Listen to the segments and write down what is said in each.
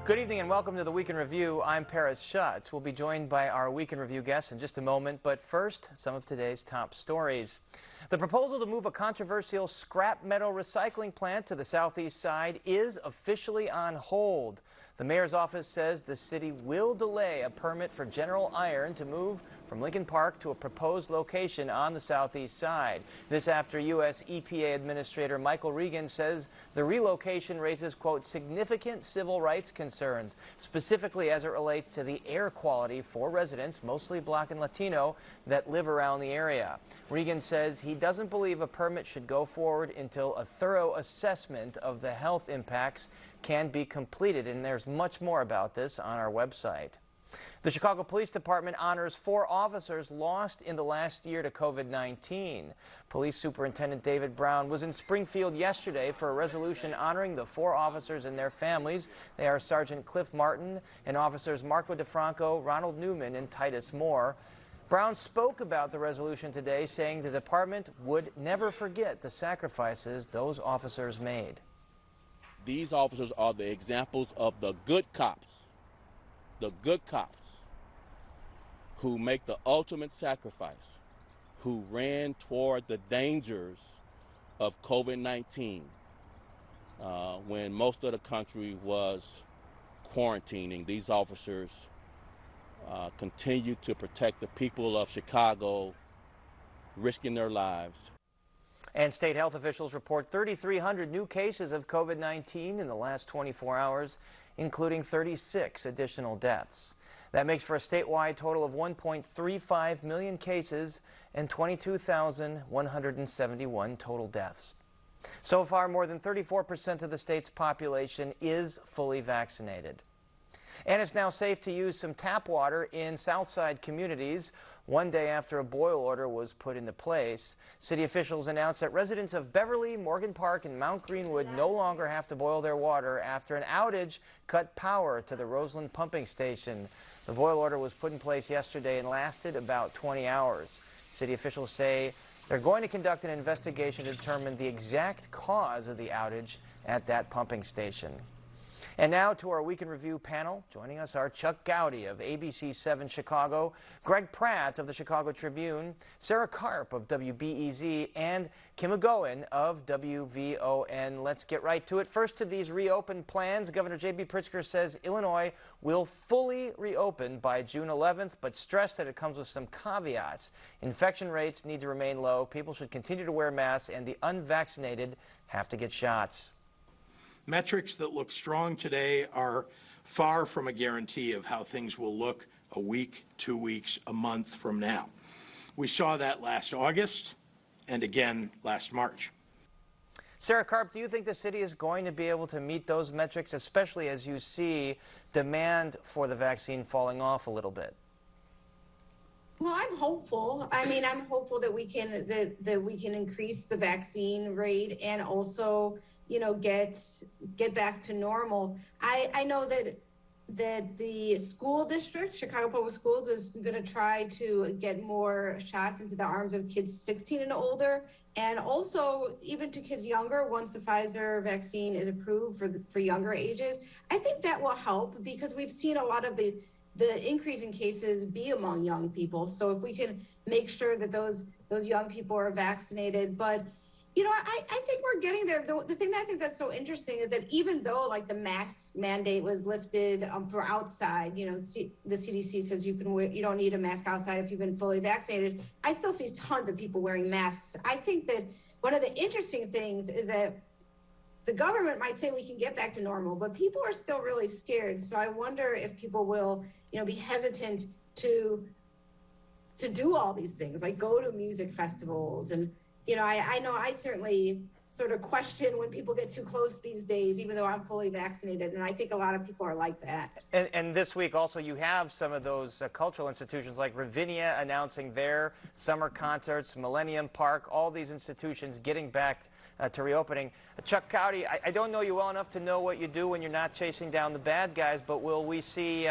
Good evening and welcome to the Week in Review. I'm Paris Schutz. We'll be joined by our Week in Review guests in just a moment, but first, some of today's top stories. The proposal to move a controversial scrap metal recycling plant to the southeast side is officially on hold. The mayor's office says the city will delay a permit for General Iron to move from Lincoln Park to a proposed location on the southeast side. This after U.S. EPA Administrator Michael Regan says the relocation raises, quote, significant civil rights concerns, specifically as it relates to the air quality for residents, mostly Black and Latino, that live around the area. Regan says he doesn't believe a permit should go forward until a thorough assessment of the health impacts can be completed, and there's much more about this on our website. The Chicago Police Department honors 4 officers lost in the last year to COVID-19. Police Superintendent David Brown was in Springfield yesterday for a resolution honoring the 4 officers and their families. They are Sergeant Cliff Martin and officers Marco DeFranco, Ronald Newman, and Titus Moore. Brown spoke about the resolution today, saying the department would never forget the sacrifices those officers made. These officers are the examples of the good cops who make the ultimate sacrifice, who ran toward the dangers of COVID-19 when most of the country was quarantining. These officers continue to protect the people of Chicago, risking their lives. And state health officials report 3,300 new cases of COVID-19 in the last 24 hours, including 36 additional deaths. That makes for a statewide total of 1.35 million cases and 22,171 total deaths. So far, more than 34% of the state's population is fully vaccinated. And it's now safe to use some tap water in Southside communities. One day after a boil order was put into place, city officials announced that residents of Beverly, Morgan Park, and Mount Greenwood no longer have to boil their water after an outage cut power to the Roseland pumping station. The boil order was put in place yesterday and lasted about 20 hours. City officials say they're going to conduct an investigation to determine the exact cause of the outage at that pumping station. And now to our Week in Review panel. Joining us are Chuck Gowdy of ABC 7 Chicago, Greg Pratt of the Chicago Tribune, Sarah Karp of WBEZ, and Kim McGowan of WVON. Let's get right to it. First, to these reopened plans. Governor J.B. Pritzker says Illinois will fully reopen by June 11th, but stressed that it comes with some caveats. Infection rates need to remain low, people should continue to wear masks, and the unvaccinated have to get shots. Metrics that look strong today are far from a guarantee of how things will look a week, 2 weeks, a month from now. We saw that last August and again last March. Sarah Karp, do you think the city is going to be able to meet those metrics, especially as you see demand for the vaccine falling off a little bit? Well, I'm hopeful. I mean, I'm hopeful that we can increase the vaccine rate and also, you know, get back to normal. I know that the school district, Chicago Public Schools, is going to try to get more shots into the arms of kids 16 and older, and also even to kids younger once the Pfizer vaccine is approved for younger ages. I think that will help because we've seen a lot of the increase in cases be among young people. So if we can make sure that those young people are vaccinated, but you know, I think we're getting there. The thing that I think that's so interesting is that even though like the mask mandate was lifted for outside, you know, the CDC says you don't need a mask outside if you've been fully vaccinated. I still see tons of people wearing masks. I think that one of the interesting things is that the government might say we can get back to normal, but people are still really scared. So I wonder if people will, you know, be hesitant to do all these things, like go to music festivals. And, you know, I know I certainly sort of question when people get too close these days, even though I'm fully vaccinated. And I think a lot of people are like that. And this week also you have some of those cultural institutions like Ravinia announcing their summer concerts, Millennium Park, all these institutions getting back to reopening. Chuck Gowdy, I don't know you well enough to know what you do when you're not chasing down the bad guys, but will we see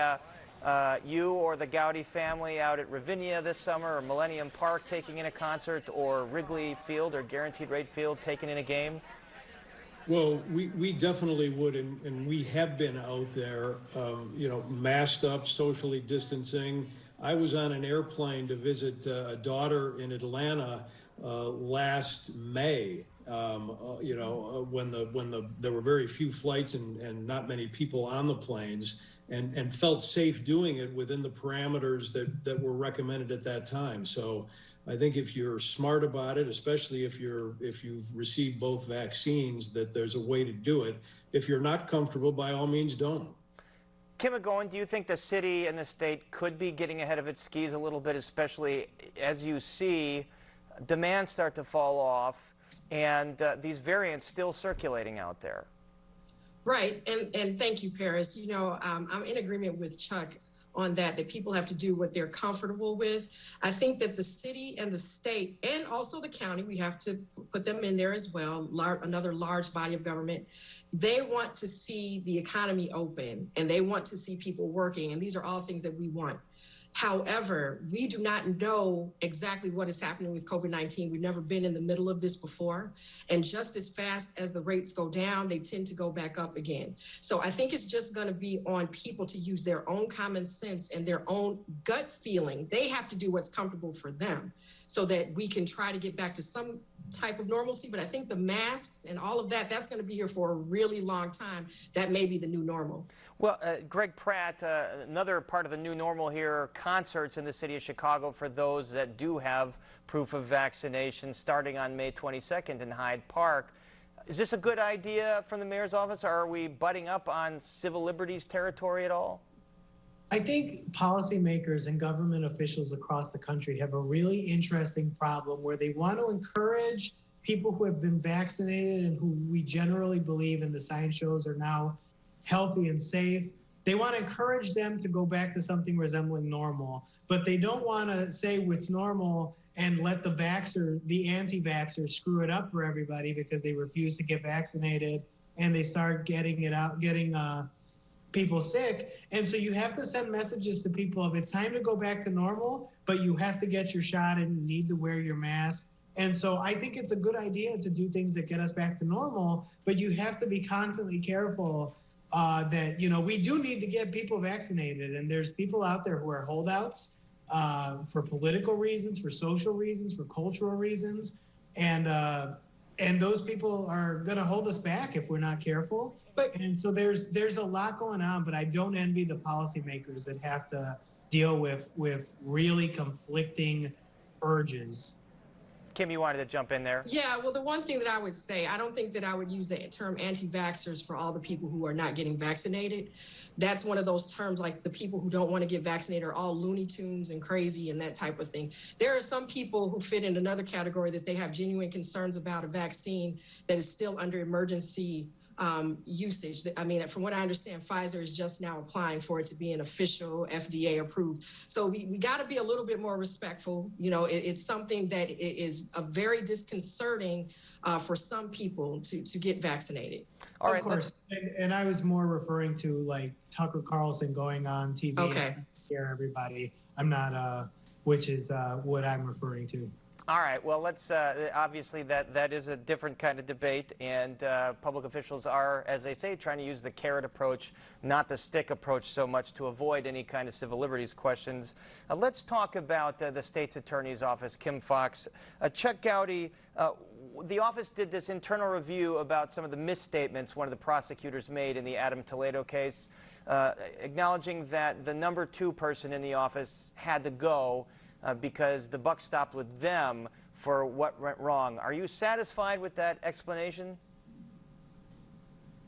you or the Gowdy family out at Ravinia this summer, or Millennium Park taking in a concert, or Wrigley Field or Guaranteed Rate Field taking in a game? Well, we definitely would, and we have been out there, masked up, socially distancing. I was on an airplane to visit a daughter in Atlanta last May. When there were very few flights and not many people on the planes, and felt safe doing it within the parameters that were recommended at that time. So I think if you're smart about it, especially if you've received both vaccines, that there's a way to do it. If you're not comfortable, by all means, don't. Kim McGowan, do you think the city and the state could be getting ahead of its skis a little bit, especially as you see demand start to fall off and these variants still circulating out there? Right, and thank you, Paris. I'm in agreement with Chuck on that people have to do what they're comfortable with. I think that the city and the state and also the county, we have to put them in there as well, another large body of government. They want to see the economy open and they want to see people working, and these are all things that we want. However, we do not know exactly what is happening with COVID-19. We've never been in the middle of this before. And just as fast as the rates go down, they tend to go back up again. So I think it's just going to be on people to use their own common sense and their own gut feeling. They have to do what's comfortable for them so that we can try to get back to some type of normalcy. But I think the masks and all of that, that's going to be here for a really long time. That may be the new normal. Well, Greg Pratt, another part of the new normal here, concerts in the city of Chicago for those that do have proof of vaccination starting on May 22nd in Hyde Park. Is this a good idea from the mayor's office, or are we butting up on civil liberties territory at all? I think policymakers and government officials across the country have a really interesting problem where they want to encourage people who have been vaccinated and who we generally believe and the science shows are now healthy and safe. They want to encourage them to go back to something resembling normal, but they don't want to say what's normal and let the anti-vaxxers screw it up for everybody because they refuse to get vaccinated and they start getting people sick. And so you have to send messages to people of it's time to go back to normal, but you have to get your shot and you need to wear your mask. And so I think it's a good idea to do things that get us back to normal, but you have to be constantly careful that, we do need to get people vaccinated. And there's people out there who are holdouts for political reasons, for social reasons, for cultural reasons. And those people are going to hold us back if we're not careful. And so there's a lot going on, but I don't envy the policymakers that have to deal with really conflicting urges. Kim, you wanted to jump in there? Yeah, well, the one thing that I would say, I don't think that I would use the term anti-vaxxers for all the people who are not getting vaccinated. That's one of those terms like the people who don't want to get vaccinated are all Looney Tunes and crazy and that type of thing. There are some people who fit in another category that they have genuine concerns about a vaccine that is still under emergency usage. I mean, from what I understand, Pfizer is just now applying for it to be an official FDA approved. So we got to be a little bit more respectful. It's something that is a very disconcerting for some people to get vaccinated. All right, of course. And I was more referring to like Tucker Carlson going on TV and scare everybody. I'm not, which is what I'm referring to. All right, well, let's obviously that is a different kind of debate, and public officials are, as they say, trying to use the carrot approach, not the stick approach so much, to avoid any kind of civil liberties questions. Let's talk about the state's attorney's office, Kim FOXX. Chuck Gowdy, the office did this internal review about some of the misstatements one of the prosecutors made in the Toledo case, acknowledging that the number 2 person in the office had to go because the buck stopped with them for what went wrong. Are you satisfied with that explanation?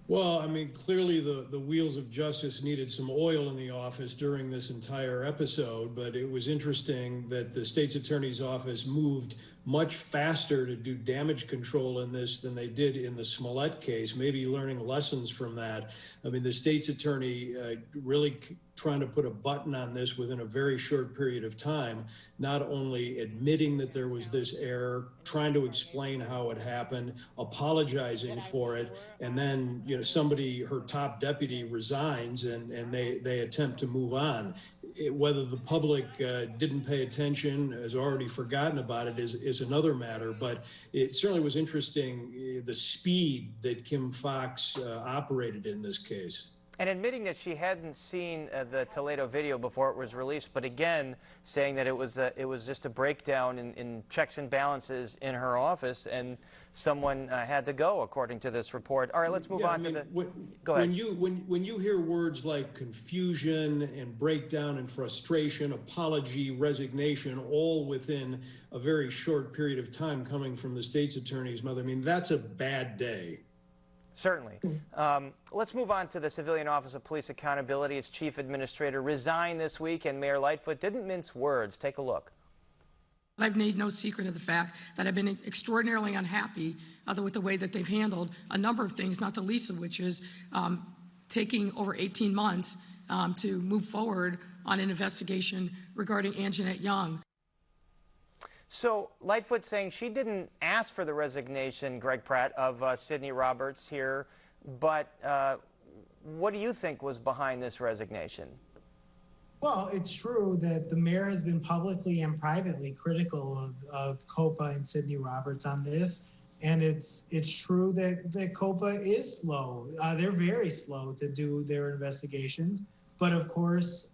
Well, I mean, clearly the wheels of justice needed some oil in the office during this entire episode, but it was interesting that the state's attorney's office moved much faster to do damage control in this than they did in the Smollett case, maybe learning lessons from that. I mean, the state's attorney really trying to put a button on this within a very short period of time, not only admitting that there was this error, trying to explain how it happened, apologizing for it, and then, somebody, her top deputy, resigns and they attempt to move on. Whether the public didn't pay attention, has already forgotten about it, is another matter. But it certainly was interesting the speed that Kim FOXX operated in this case. And admitting that she hadn't seen the Toledo video before it was released, but again saying that it was just a breakdown in checks and balances in her office, and someone had to go, according to this report. All right, let's move on to the. Go ahead. When you hear words like confusion and breakdown and frustration, apology, resignation, all within a very short period of time coming from the state's attorney's mother, I mean, that's a bad day. Certainly. Let's move on to the Civilian Office of Police Accountability. Its chief administrator resigned this week, and Mayor Lightfoot didn't mince words. Take a look. I've made no secret of the fact that I've been extraordinarily unhappy with the way that they've handled a number of things, not the least of which is taking over 18 months to move forward on an investigation regarding Anjanette Young. So Lightfoot saying she didn't ask for the resignation, Greg Pratt, of Sydney Roberts here, but what do you think was behind this resignation? Well, it's true that the mayor has been publicly and privately critical of COPA and Sydney Roberts on this. And it's true that COPA is slow. They're very slow to do their investigations. But of course,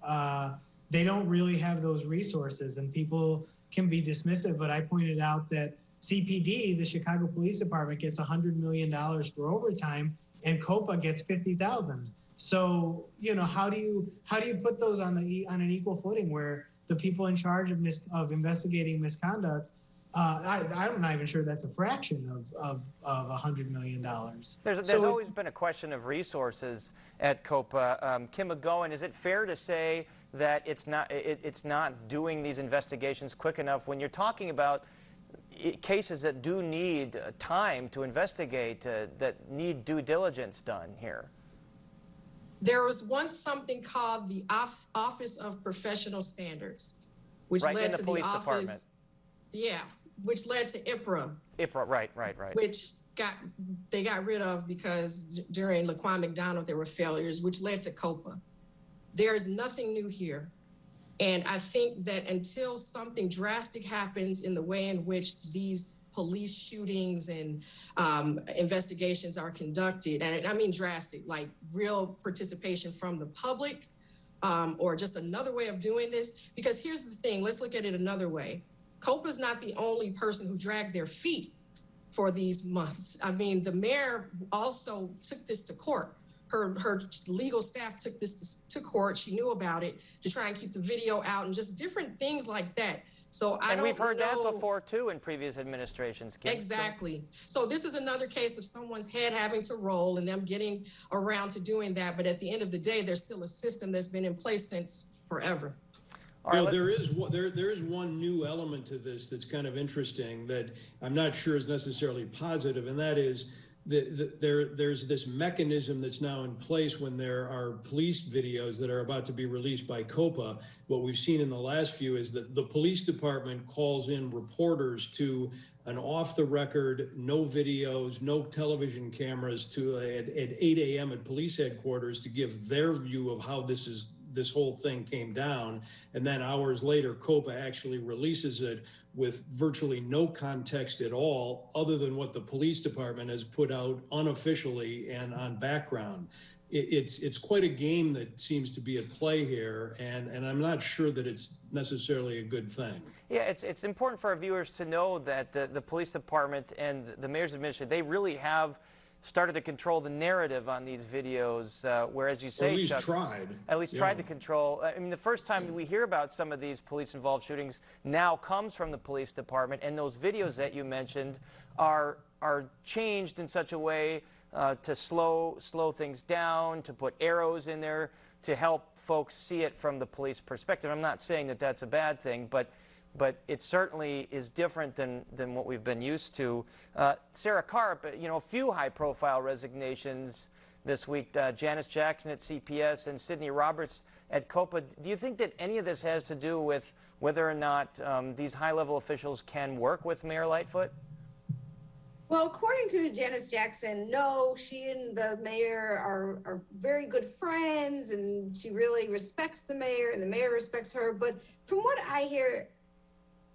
they don't really have those resources, and people can be dismissive. But I pointed out that CPD, the Chicago Police Department, gets $100 million for overtime, and COPA gets $50,000. So, you know, how do you put those on an equal footing where the people in charge of investigating misconduct, I'm not even sure that's a fraction of $100 million. There's always been a question of resources at COPA. Kim McGowan, is it fair to say that it's not doing these investigations quick enough when you're talking about cases that do need time to investigate, that need due diligence done here? There was once something called the Office of Professional Standards, which led to the office. Yeah, which led to IPRA. IPRA, right. Which they got rid of because during Laquan McDonald there were failures, which led to COPA. There is nothing new here. And I think that until something drastic happens in the way in which these police shootings and investigations are conducted, and I mean drastic, like real participation from the public, or just another way of doing this. Because here's the thing, let's look at it another way. COPA is not the only person who dragged their feet for these months. I mean, the mayor also took this to court. Her legal staff took this to court. She knew about it to try and keep the video out and just different things like that. So I don't know. And we've heard that before, too, in previous administrations, Kim. Exactly. So this is another case of someone's head having to roll and them getting around to doing that. But at the end of the day, there's still a system that's been in place since forever. Well, there is one new element to this that's kind of interesting that I'm not sure is necessarily positive, and that is there's this mechanism that's now in place when there are police videos that are about to be released by COPA. What we've seen in the last few is that the police department calls in reporters to an off-the-record, no videos, no television cameras at 8 a.m. at police headquarters to give their view of how this whole thing came down, and then hours later COPA actually releases it with virtually no context at all other than what the police department has put out unofficially and on background. It's quite a game that seems to be at play here, and I'm not sure that it's necessarily a good thing. Yeah, it's important for our viewers to know that the police department and the mayor's administration, they really have started to control the narrative on these videos, whereas you say, or at least Chuck, tried to control. I mean, the first time we hear about some of these police-involved shootings now comes from the police department, and those videos that you mentioned are changed in such a way to slow things down, to put arrows in there, to help folks see it from the police perspective. I'm not saying that that's a bad thing, but it certainly is different than what we've been used to. Sarah Karp, a few high-profile resignations this week. Janice Jackson at CPS and Sydney Roberts at COPA. Do you think that any of this has to do with whether or not these high-level officials can work with Mayor Lightfoot? Well, according to Janice Jackson, no, she and the mayor are very good friends, and she really respects the mayor, and the mayor respects her. But from what I hear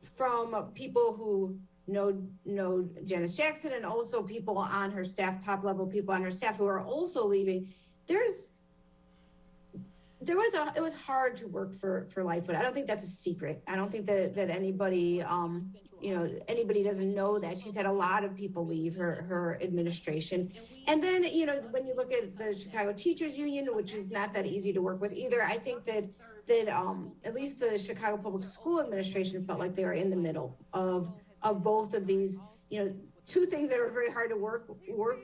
from people who know Janice Jackson, and also people on her staff, top level people on her staff who are also leaving, it was hard to work for Lightfoot. I don't think that's a secret. I don't think that anybody anybody doesn't know that. She's had a lot of people leave her administration. And then, when you look at the Chicago Teachers Union, which is not that easy to work with either, I think that at least the Chicago Public School Administration felt like they were in the middle of both of these, two things that are very hard to work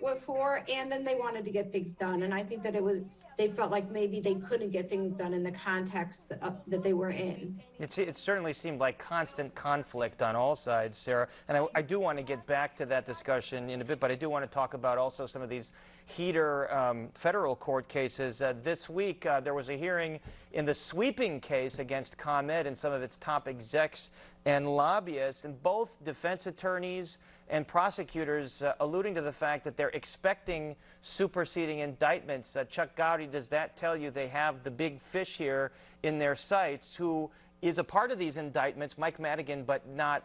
with for, and then they wanted to get things done. And I think that they felt like maybe they couldn't get things done in the context that they were in. It certainly seemed like constant conflict on all sides, Sarah. And I do want to get back to that discussion in a bit, but I do want to talk about also some of these heater federal court cases. This week, there was a hearing in the sweeping case against ComEd and some of its top execs and lobbyists, and both defense attorneys and prosecutors alluding to the fact that they're expecting superseding indictments. Chuck Gowdy, does that tell you they have the big fish here in their sights who is a part of these indictments, Mike Madigan, but not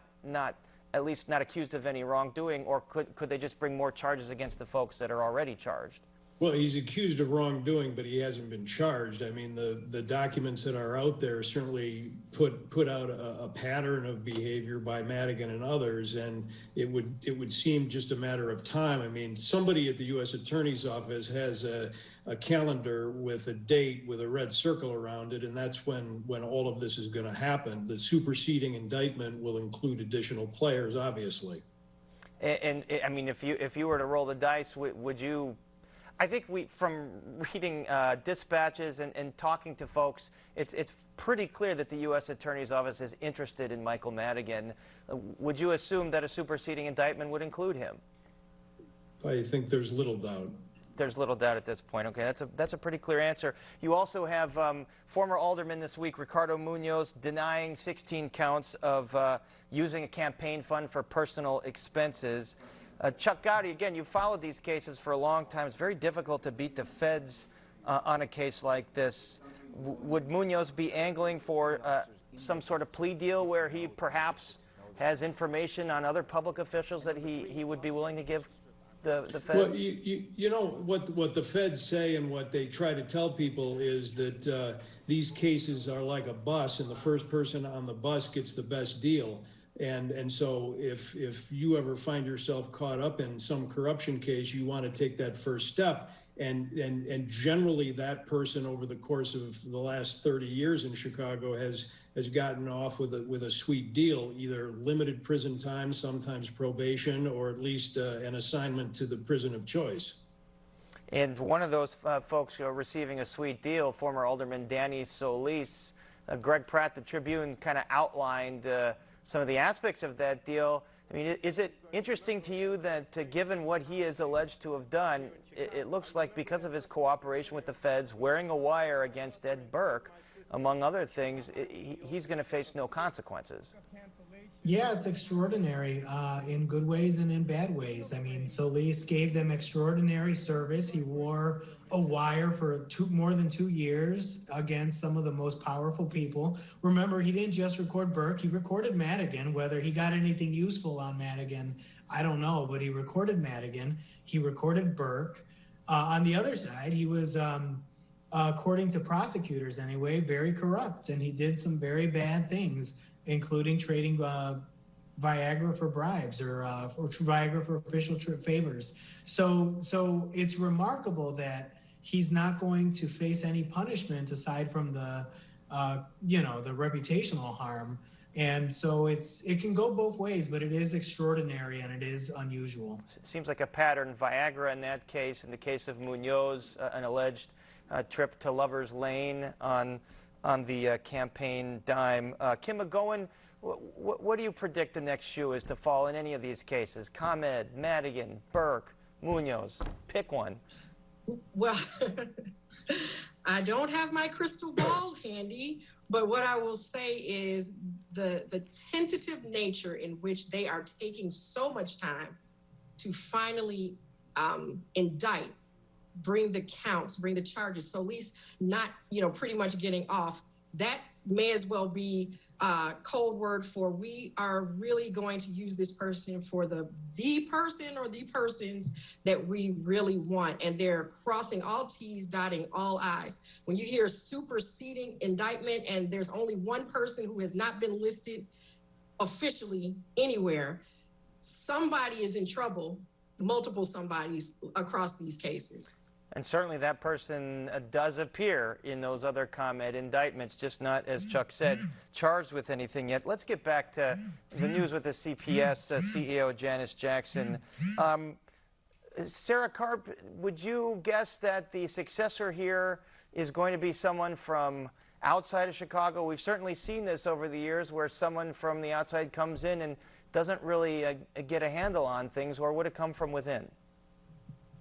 at least not accused of any wrongdoing, or could they just bring more charges against the folks that are already charged? Well, he's accused of wrongdoing, but he hasn't been charged. I mean, the documents that are out there certainly put out a pattern of behavior by Madigan and others, and it would seem just a matter of time. I mean, somebody at the U.S. Attorney's Office has a calendar with a date with a red circle around it, and that's when all of this is going to happen. The superseding indictment will include additional players, obviously. And I mean, if you were to roll the dice, would you? I think from reading dispatches and talking to folks, it's pretty clear that the U.S. Attorney's Office is interested in Michael Madigan. Would you assume that a superseding indictment would include him? I think there's little doubt. There's little doubt at this point. Okay, that's a pretty clear answer. You also have former alderman this week, Ricardo Munoz, denying 16 counts of using a campaign fund for personal expenses. Chuck Gowdy, again, you've followed these cases for a long time. It's very difficult to beat the feds on a case like this. Would Munoz be angling for some sort of plea deal where he perhaps has information on other public officials that he would be willing to give the feds? Well, you know what the feds say and what they try to tell people is that these cases are like a bus, and the first person on the bus gets the best deal. And so if you ever find yourself caught up in some corruption case, you want to take that first step. And generally that person over the course of the last 30 years in Chicago has gotten off with a sweet deal, either limited prison time, sometimes probation, or at least an assignment to the prison of choice. And one of those folks who are receiving a sweet deal, former Alderman Danny Solis, Greg Pratt, the Tribune, kind of outlined some of the aspects of that deal. I mean, is it interesting to you that given what he is alleged to have done, it looks like because of his cooperation with the feds, wearing a wire against Ed Burke, among other things, he's going to face no consequences? Yeah, it's extraordinary in good ways and in bad ways. I mean, Solis gave them extraordinary service. He wore a wire for more than 2 years against some of the most powerful people. Remember, he didn't just record Burke, he recorded Madigan. Whether he got anything useful on Madigan, I don't know, but he recorded Madigan, he recorded Burke. On the other side, he was, according to prosecutors anyway, very corrupt, and he did some very bad things, including trading Viagra for bribes or Viagra for official favors. So it's remarkable that he's not going to face any punishment aside from the reputational harm. And so it can go both ways, but it is extraordinary and it is unusual. It seems like a pattern. Viagra in that case, in the case of Munoz, an alleged trip to Lover's Lane on the campaign dime. Kim McGowan, what do you predict the next shoe is to fall in any of these cases? ComEd, Madigan, Burke, Munoz, pick one. Well, I don't have my crystal ball handy, but what I will say is the tentative nature in which they are taking so much time to finally indict, bring the counts, bring the charges. So at least not, pretty much getting off. That may as well be code word for we are really going to use this person for the person or the persons that we really want. And they're crossing all T's, dotting all I's. When you hear superseding indictment and there's only one person who has not been listed officially anywhere, somebody is in trouble, multiple somebodies across these cases. And certainly that person does appear in those other ComEd indictments, just not, as Chuck said, charged with anything yet. Let's get back to the news with the CPS CEO, Janice Jackson. Sarah Karp, would you guess that the successor here is going to be someone from outside of Chicago? We've certainly seen this over the years where someone from the outside comes in and doesn't really get a handle on things, or would it come from within?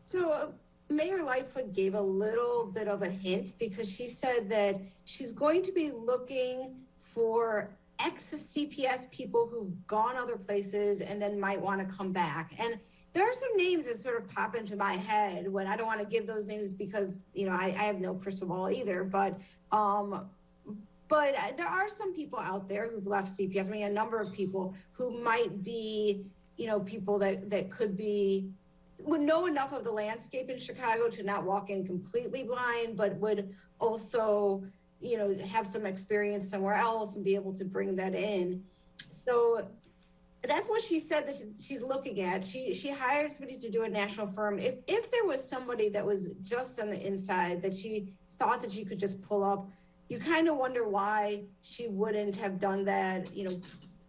So Mayor Lightfoot gave a little bit of a hint because she said that she's going to be looking for ex-CPS people who've gone other places and then might want to come back. And there are some names that sort of pop into my head when I don't want to give those names because, I have no crystal ball either. But there are some people out there who've left CPS. I mean, a number of people who might be, people that would know enough of the landscape in Chicago to not walk in completely blind, but would also, have some experience somewhere else and be able to bring that in. So that's what she said that she's looking at. She hired somebody to do a national firm. If there was somebody that was just on the inside that she thought that she could just pull up, you kind of wonder why she wouldn't have done that,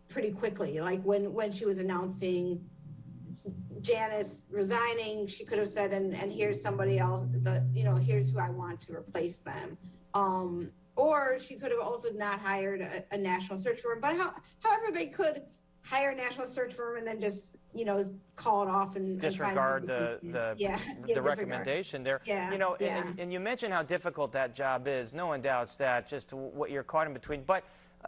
pretty quickly. Like when she was announcing Janice resigning, she could have said, and here's somebody else, here's who I want to replace them. Or she could have also not hired a national search firm. But however, they could hire a national search firm and then just, call it off and disregard the recommendation there. Yeah, and you mentioned how difficult that job is. No one doubts that, just what you're caught in between. But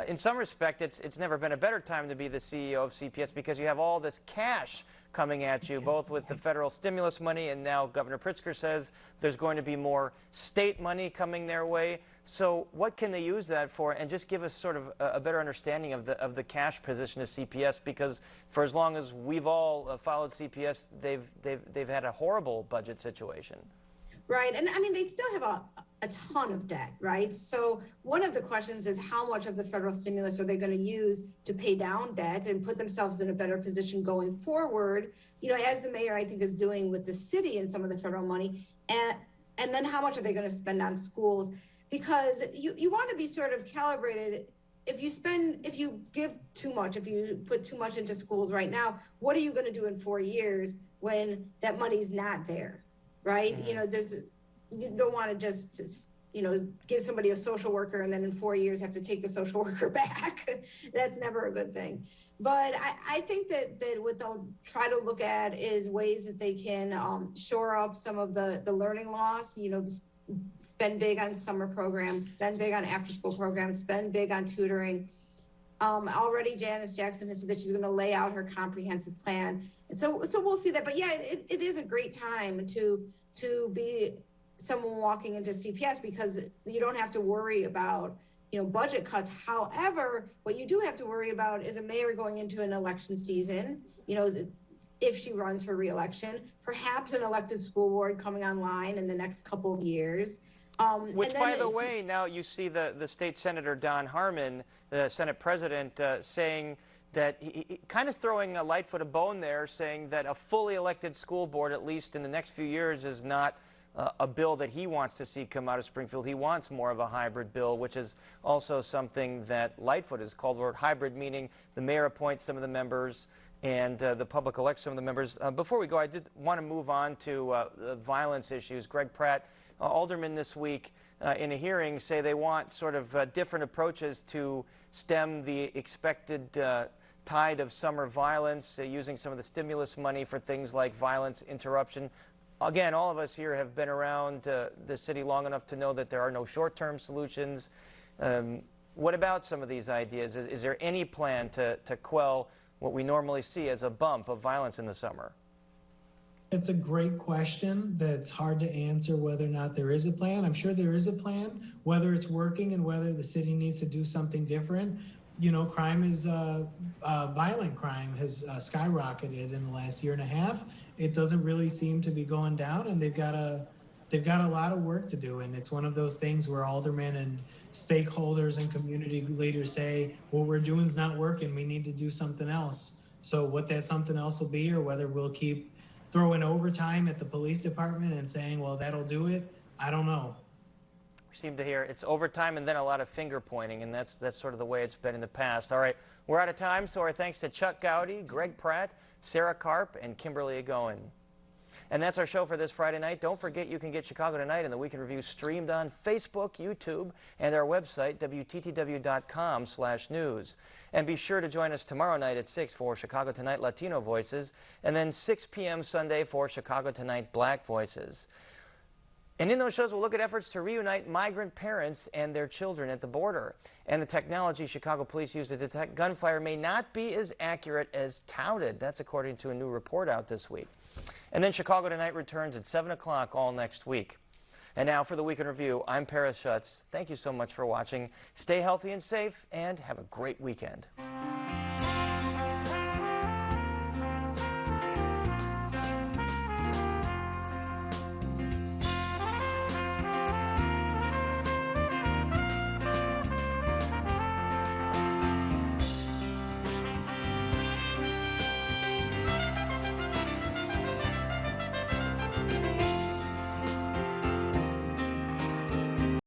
in some respect, it's never been a better time to be the CEO of CPS because you have all this cash coming at you, both with the federal stimulus money, and now Governor Pritzker says there's going to be more state money coming their way. So what can they use that for? And just give us sort of a better understanding of the cash position of CPS, because for as long as we've all followed CPS, they've had a horrible budget situation. Right, and I mean, they still have a ton of debt, right? So one of the questions is how much of the federal stimulus are they going to use to pay down debt and put themselves in a better position going forward, as the mayor, I think, is doing with the city and some of the federal money. And then how much are they going to spend on schools? Because you want to be sort of calibrated. If you give too much, if you put too much into schools right now, what are you going to do in 4 years when that money's not there? Right? Mm-hmm. You don't want to just, give somebody a social worker and then in 4 years have to take the social worker back. That's never a good thing. But I think that what they'll try to look at is ways that they can shore up some of the learning loss, spend big on summer programs, spend big on after-school programs, spend big on tutoring. Already Janice Jackson has said that she's going to lay out her comprehensive plan. And so we'll see that. But yeah, it is a great time to be someone walking into CPS because you don't have to worry about, budget cuts. However, what you do have to worry about is a mayor going into an election season, if she runs for re-election, perhaps an elected school board coming online in the next couple of years. Which, by the way, now you see the state senator, Don Harmon, the Senate president, saying that he kind of throwing a Lightfoot a bone there, saying that a fully elected school board, at least in the next few years, is not a bill that he wants to see come out of Springfield. He wants more of a hybrid bill, which is also something that Lightfoot has called for. Hybrid meaning the mayor appoints some of the members and the public elects some of the members. Before we go, I did want to move on to violence issues. Greg Pratt, alderman this week in a hearing, say they want sort of different approaches to stem the expected tide of summer violence, using some of the stimulus money for things like violence interruption. Again, all of us here have been around the city long enough to know that there are no short-term solutions. What about some of these ideas? Is there any plan to quell what we normally see as a bump of violence in the summer? It's a great question that's hard to answer whether or not there is a plan. I'm sure there is a plan, whether it's working and whether the city needs to do something different. You know, crime is, violent crime has skyrocketed in the last year and a half. It doesn't really seem to be going down, and they've got a lot of work to do. And it's one of those things where aldermen and stakeholders and community leaders say, what we're doing is not working. We need to do something else. So what that something else will be, or whether we'll keep throwing overtime at the police department and saying, well, that'll do it, I don't know. We seem to hear it's overtime and then a lot of finger pointing, and that's sort of the way it's been in the past. All right, we're out of time, so our thanks to Chuck Gowdy, Greg Pratt, Sarah Karp, and Kimberly Agoin. And that's our show for this Friday night. Don't forget you can get Chicago Tonight and the Week in Review streamed on Facebook, YouTube, and our website, WTTW.com/news. And be sure to join us tomorrow night at 6 for Chicago Tonight Latino Voices, and then 6 p.m. Sunday for Chicago Tonight Black Voices. And in those shows, we'll look at efforts to reunite migrant parents and their children at the border. And the technology Chicago police use to detect gunfire may not be as accurate as touted. That's according to a new report out this week. And then Chicago Tonight returns at 7 o'clock all next week. And now for the Week in Review, I'm Paris Schutz. Thank you so much for watching. Stay healthy and safe, and have a great weekend.